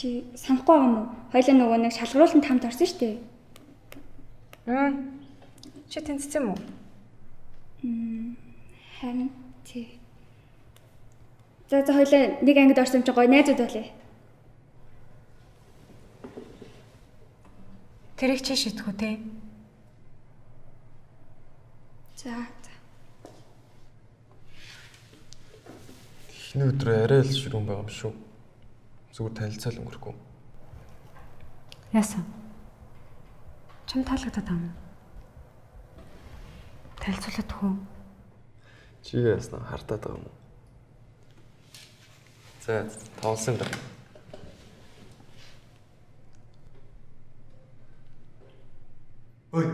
Чи санахгүй байгаа юм уу? Хоёлаа нөгөө нэг шалгаруулсан тамд орсон шүү дээ. Чи тэнцсэн юм уу? Харин тий. За хоёлаа нэг ангид орсон чи гоё найзууд байлаа. Тэрийг чи шийдэх үү те? За. Эхний өдрөө арай л ширүүн байгаа юм шүү. Зүгээр танилцал өнгөрөхгүй. Яасан? Чам таалагдаад байгаа юм. Танилцуулаад хөө. Чи яаснаа хартаад байгаа юм уу? За, тоолсон даа. Ой,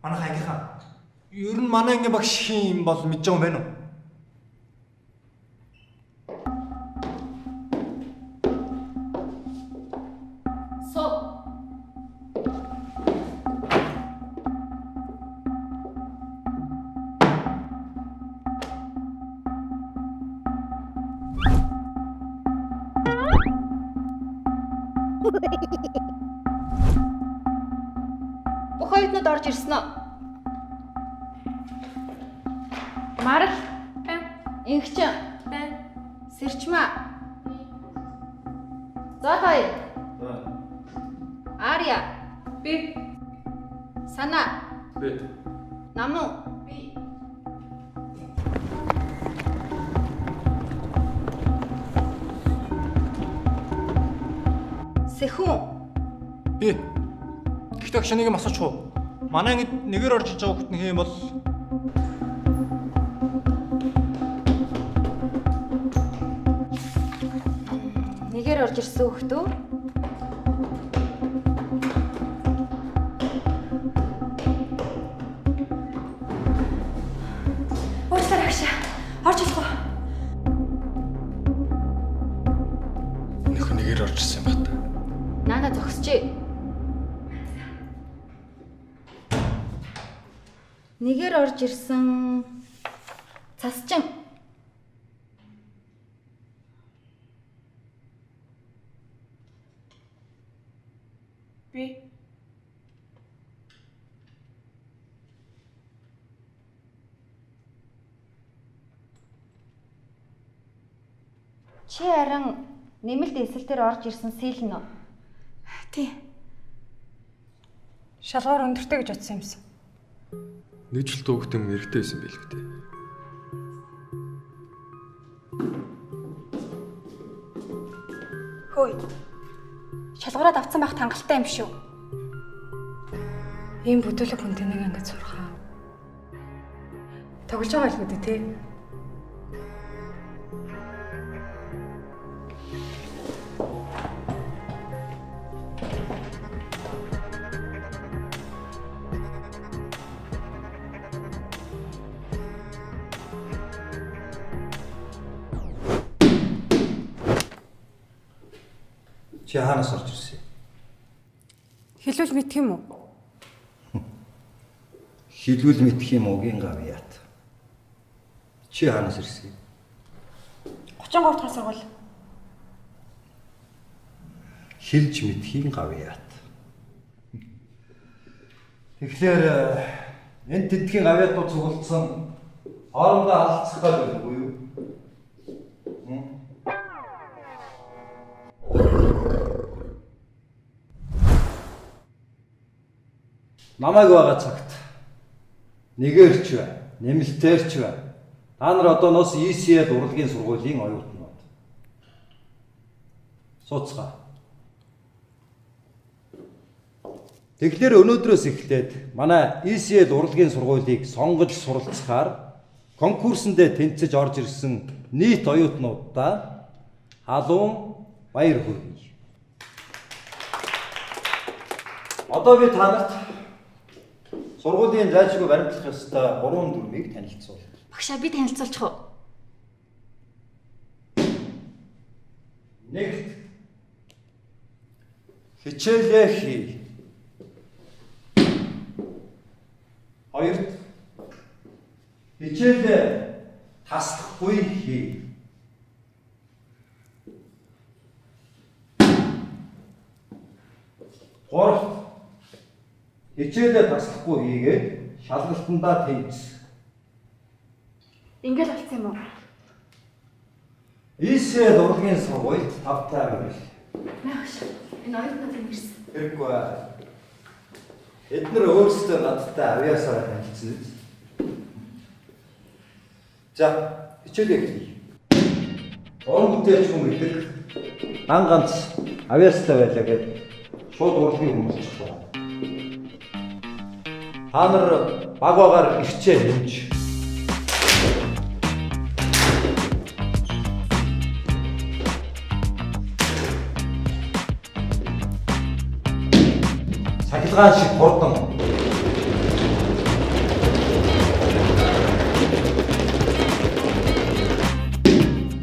манай ангийнхаа. Ер нь манай ангийн багш хин юм бол мэдж байгаа юм байна уу? Бүхойднод орж ирсэн үү? Марал. Ингч. Сэрчмэ. Зоолой. Ария. Би Сана. Би Наму. Сэхүн. Би. Гэхдээ агш нэг юм асуучих уу? Манай ангид нэгээр орж иж байгаа хүүхэд нэг юм бол Нэгээр орж ирсэн хөхтөө. Уучлаарай агшаа. Орж болох уу? нөхөр нэгээр орж ирсэн юм байна. Наана зогсчээ. Нэгээр орж ирсэн цасчин. би Чи харин нэмэлт эсэлтээр орж ирсэн сэлэн үү? тий. Шалгаар өндөртэй гэж утсан юмсан. Нэг жил төвхтэн мэрэгтэй байсан байл гэдэг. Хөөе. Шалгуураад авсан байх хангалттай юм шүү. Ийм бүдүүлэг хүн тэнэг ингэж сурхаа. Тоглож байгаа л гэдэг тий. чи хаанаас орж ирсэн? Хэлвэл мэдх юм уу? Хилүүл мэдх юм уугийн гавьяат. Чи хаанаас ирсэн? 33 дахь сургууль. Хилж мэдхийн гавьяат. Тэгэхээр энэ тэдхийн гавьяатууд цугулдсан хоорондоо алцах гал байлгүй юу? Намайг байгаа цагт нэгээрч бай, нэмэлтээрч бай. Та нар одооноос ECL урлагийн сургуулийн оюутнууд. Сууцгаа. Тэгэхээр өнөөдрөөс эхлээд манай ECL урлагийн сургуулийг сонгож суралцахаар конкурсэнд тэнцэж орж ирсэн нийт оюутнуудаа халуун баяр хүргэе. Одоо би та нарт сургуулийн зайлшгүй баримтлах ёстой 3 дүрмийг танилцуулъя. Багшаа би танилцуулчих уу? Нэгт хичээлээ хий. Хоёрт хичээлээ таслахгүй хий. Гуравт хичээлээ таслахгүй хийгээд шалгалтандаа тэнцэх. Ингээл болцсон юм уу? ECL урлагийн сургуульд 5 таа байв. Наагш. Энэ оюутнууд юм ирсэн. Хэрэггүй. Эдгээр өөрсдөө надтай авьяасаар танилцсан биз. За, хичээлээ эхлэе. Орон бүтээлч хүн гэдэг ганц авьяастай байлаа гэд шууд урлагийн хүмүүс болчихлоо. Та нар баг багаар ирчээ хэмж. Сахилгаан шиг хурдан.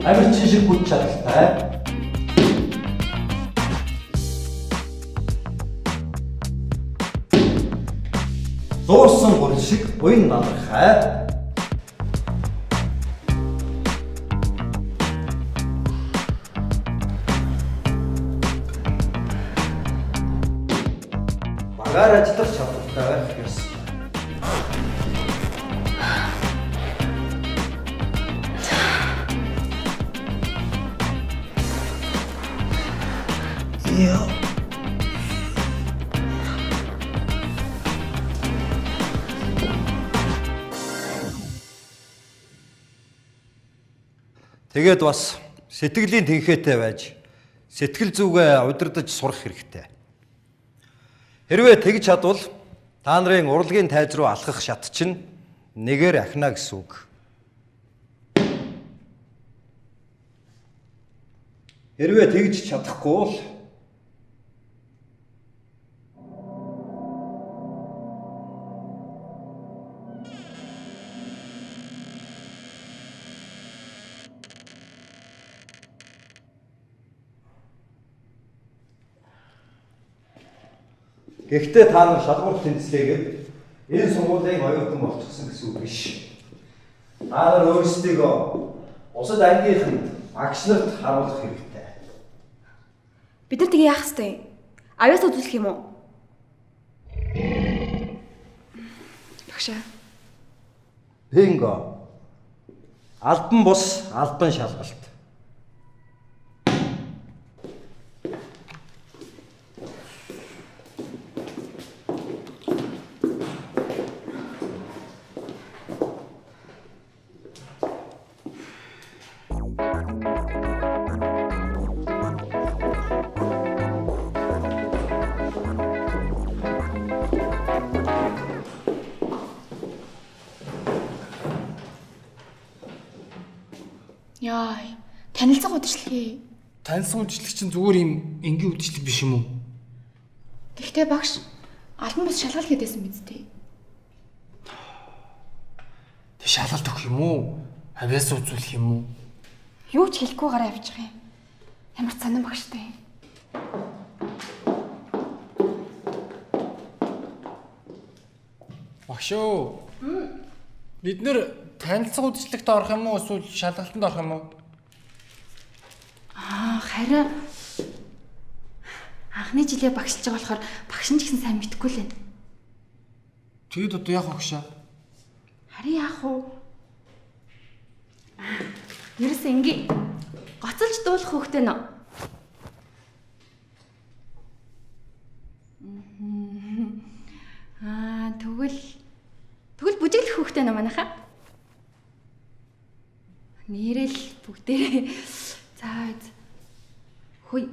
Амирчин шиг хүч чадалтай. Зуурсан гурил шиг буян надрахай. Багаар ажиллах чадвартай байх ёстой. Тэгээд бас сэтгэлийн тэнхээтэй байж сэтгэл зүгээ удирдах сурах хэрэгтэй. Хэрвээ тэгж чадвал та нарын урлагийн тайз руу алхах шат чинь нэгээр ахна гэсэн үг. Хэрвээ тэгж чадахгүй бол гэхдээ та нар шалгуур тэнцлээгээд энэ сургуулийн оюутан болчихсон гэсэн үг биш. Та нар өөрсдийгөө бусад ангийнханд багш нарт харуулах хэрэгтэй. Бид нар тэгээ яах ёстой? Авьяас үзүүлэх юм уу? Багшаа. Бинго. Албан бус, албан шалгалт. Яй, танилцах удирдлагыг. Танилцах үдшилэг чинь зүгээр юм энгийн үдшилэг биш юм уу? Гэхдээ багш албан бус шалгалт хийдсэн биз дээ. Тэг шалгалт өгөх юм уу? Авьяас үзүүлэх юм уу? Юу ч хэлэхгүй гараа явчих юм. Ямар сонирн багштай. Багш юу? Бид нэр танилцах үдшилэгт орох юм уу эсвэл шалгалтанд орох юм уу? Харин анхны жилээ багшилж байгаа болохоор багш нь ч гэсэн сайн мэдэхгүй л байна. Тэгэд одоо яах вэ багшаа? Харин яах вэ? Ерөөс ингээ гоцолж дуулах хөөхтэй нөө. Тэгвэл бүжиглэх хөөхтэй нөө манайхаа. Нэрэл бүгдээ. За. Хүй.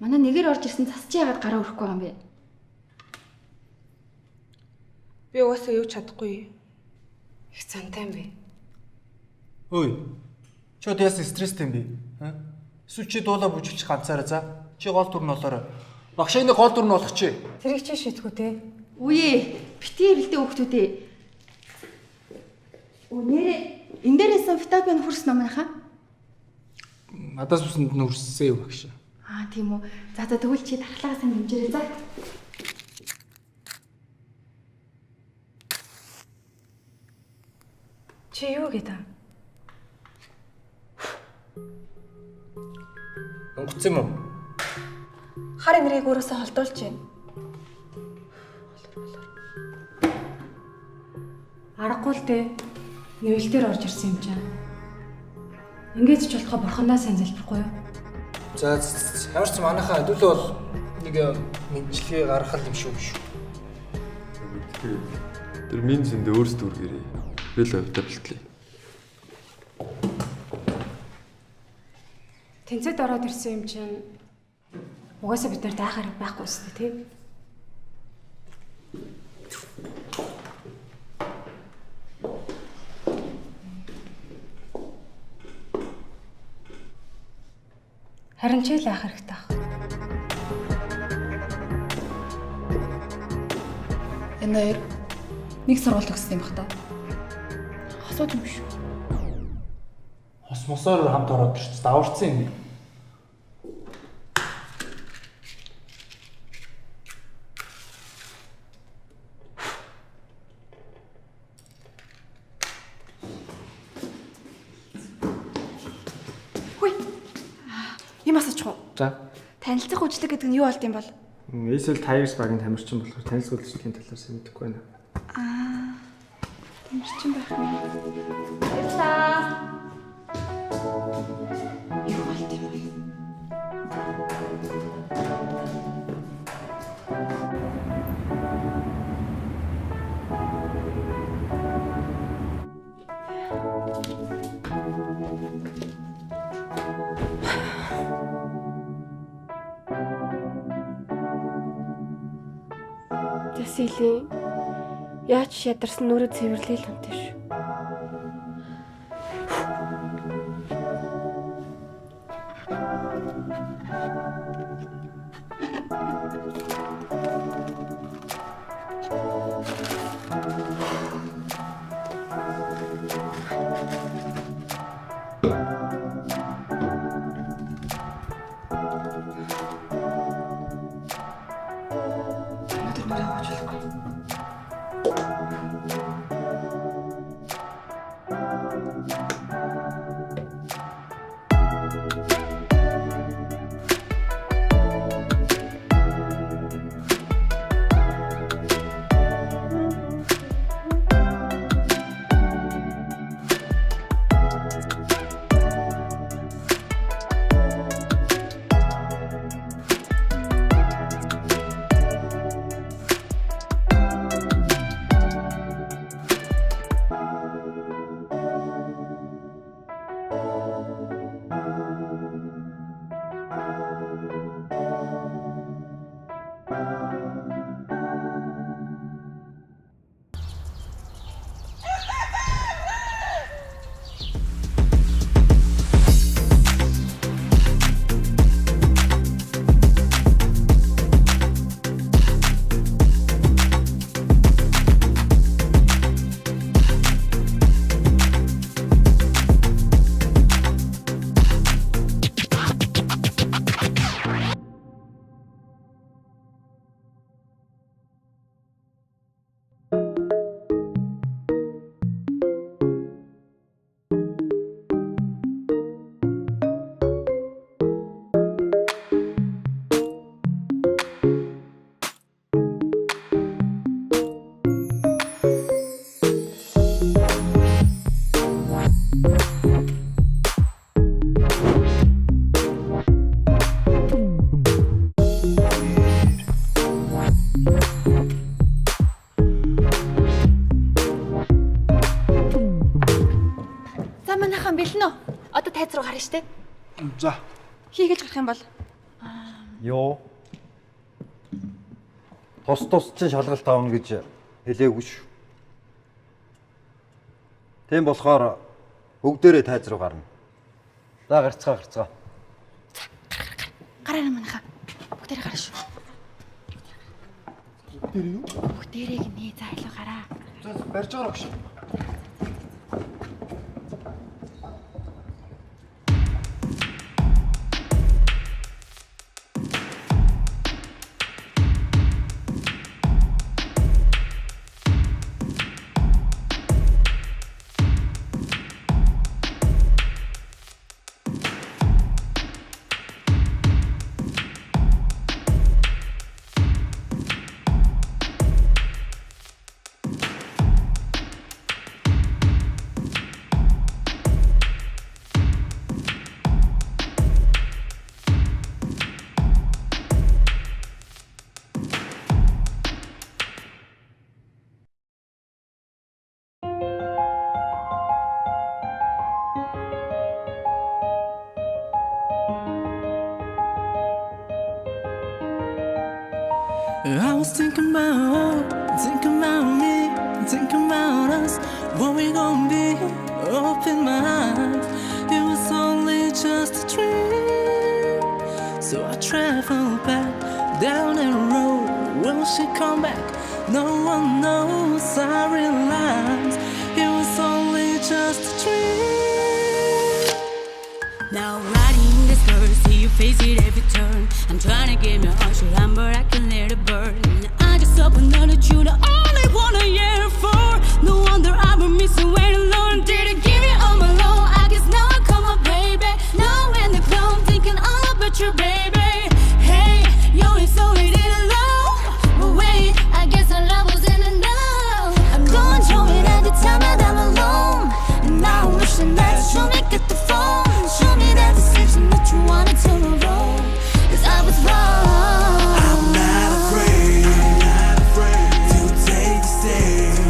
Манай нэгээр орж ирсэн засч яагаад гараа өрөхгүй юм бэ? Би угаасаа юу ч чадахгүй. Их цантай юм бэ. Ой. Чи одоо яасан стресстэй юм бэ? Эсвэл чи дуулаа бүжиглчих ганцаараа за. Чи гол дүр нь болоорой. Багшаа энэ гол дүр нь болох чи. Тэрийг чи шийдгүү те. Үе, битгий эрэлтэй хүүхдүүдээ. Нэрээ энэ дээрээс витамин хүрсэн юм манайхаа. Надаас үсэнд нь хүрсэн юм багшаа. Тийм үү. За тэгвэл чи дархлаагаа сайн дэмжээрэй за. Чи юу гэдэг? Онгоцсон юм уу? Хар нэрийг өөрөөсөө холдуулж байна. Аргагүй л дээ. Нэвэлтээр орж ирсэн юм чинь. Ингээд ч болохоо бурхандаа сайн залбирахгүй юу? За ямар ч манайхаа хэдүүлээ бол нэг мэдчилгээ гаргах юм шүү. Тэр минь зэндээ өөрсдөө үргэрээ. Би л автаа бэлтлээ. Тэнцэд ороод ирсэн юм чинь угаасаа бид нар даахаар байхгүй өстэй тий. Харин чи л яах хэрэгтэй ах. Энэ хоёр нэг сургуульд өгсөн юм бах та. Хосууд юм шүү. Хос мосоор хамт ороод ирчихсэн. Даварцсан юм. Юм асуучих уу? За. Танилцах үйлчлэг гэдэг нь юу болд юм бол? Эсэл Tigers багийн тамирчин болохоор танилцах үйлчлэгийн талаар сайн мэдэхгүй байна. Тамирчин байх юм. Баярлалаа. Юу болд юм бэ? Силийн яаж ядарсан нүрэ цэвэрлээ л үнтэй шүү. Одоо тайз руу гарна штэ. За. Хийгэж гарах юм бол Йоо. Тус чинь шалгалт авна гэж хэлээгүй шүү. Тийм болохоор бүгдээрээ тайз руу гарна. За гарцгаа. Гараа манайха. Бүгдээрээ гараа шүү. Бүгдээрээ юу? Бүгдээрээ гинэ зайлуу гараа. За барьж байгаа багш. I was thinking about me, thinking about us, what we gonna be, open my eyes. It was only just a dream, so I traveled back down that road. Will she come back? No one knows. I realized it was only just a dream. Now riding this curve, see you face it every turn. I'm trying to get my arms around, but I can let it burn. I just hope another you the only one I yearn for. No wonder I've been missing when alone. Didn't give you all my love. I guess now I come up, baby. Now in the club, thinking all about you, baby. Hey, you ain't so it in alone. But wait, I guess our love was in enough. I'm going through it every time that I'm alone. And now I'm wishing that you make it the phone. Show me that decision that you wanted to roll. 'Cause I was wrong. I'm not afraid to take the stand.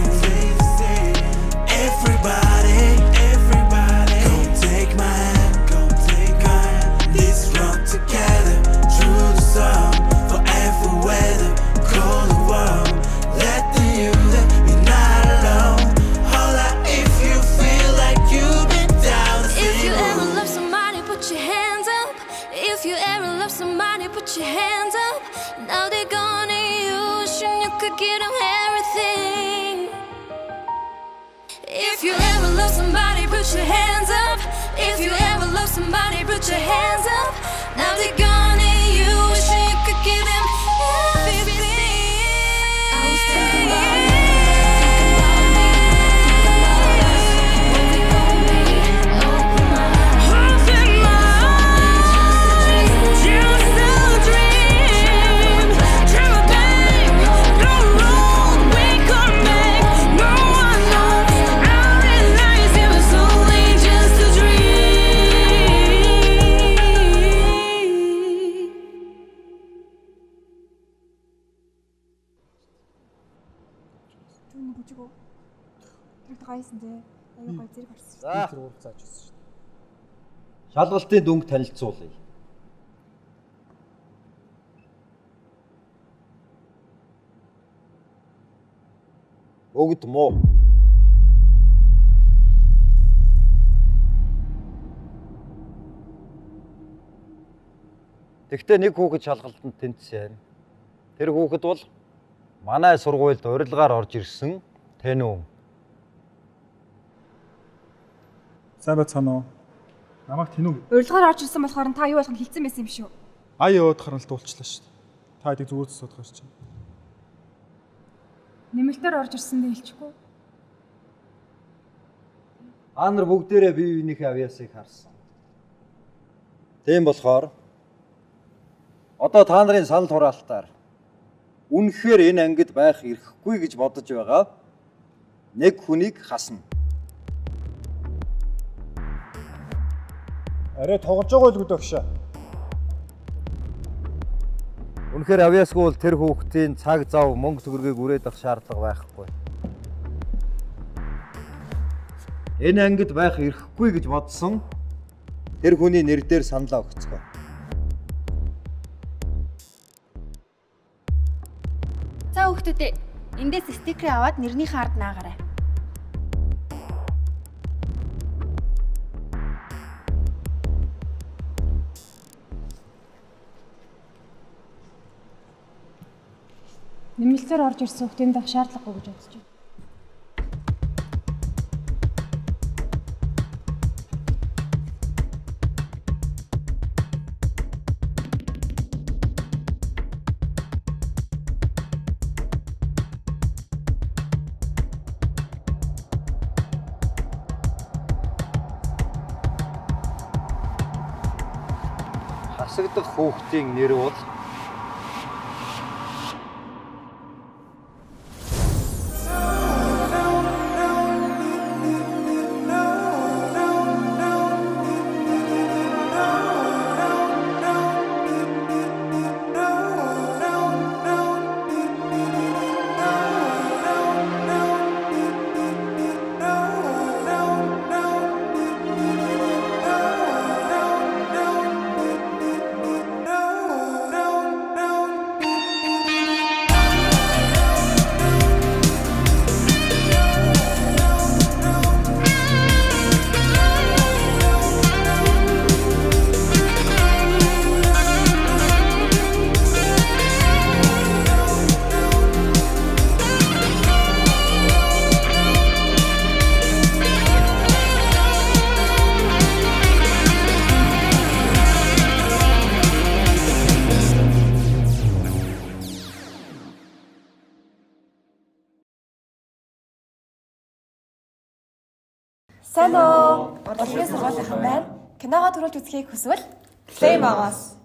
Everybody, gon' take my hand. This road together through the sun forever. ever love somebody, put your hands up. Now they're gone and you could give them everything. If you ever love somebody, put your hands up. If you ever love somebody, put your hands up. Now they're gone and you could give them everything. I was thinking about you. За. Шалгалтын дүнг танилцуулъя. Бүгд муу. Тэгтээ нэг хүүхэд шалгалтанд тэнцсэн. Тэр хүүхэд бол манай сургуульд урилгаар орж ирсэн тэнүү. Сайн байцгаана уу? Намайг Тэнүү. Урилгаар орж ирсэн болохоор та юу болох нь хэлсэн байсан юм шүү. Ая яваад харант уулчлаа шүү дээ. Та хэдийг зүгөөс судах гэж байна. Нэмэлтээр орж ирсэндээ хэлчихгүй. Та нар бүгдээрээ бие биенийхээ авьяасыг харсан. Тийм болохоор одоо та нарын санал хураалтаар үнэхээр энэ ангид байх эрхгүй гэж бодож байгаа нэг хүнийг хасна. Арай тоглож байгаа л гүдэгшээ. Үнэхээр авьяасгүй бол тэр хүүхдийн цаг зав мөнгө төгрөгийг үрээд авах шаардлага байхгүй. Энэ ангид байх эрхгүй гэж бодсон тэр хүний нэр дээр саналаа өгцгөө. За хүүхдүүдээ эндээс стикер аваад нэрнийхээ ард наагаарай. Нэмэлтээр орж ирсэн хүүхдийн дах шаардлагагүй гэж бодож байна. Хасагдах хүүхдийн нэр бол Сайн уу? Урлагийн сургуулийн байна. Киногоо төрүүлж үзхийг хүсвэл Play Magos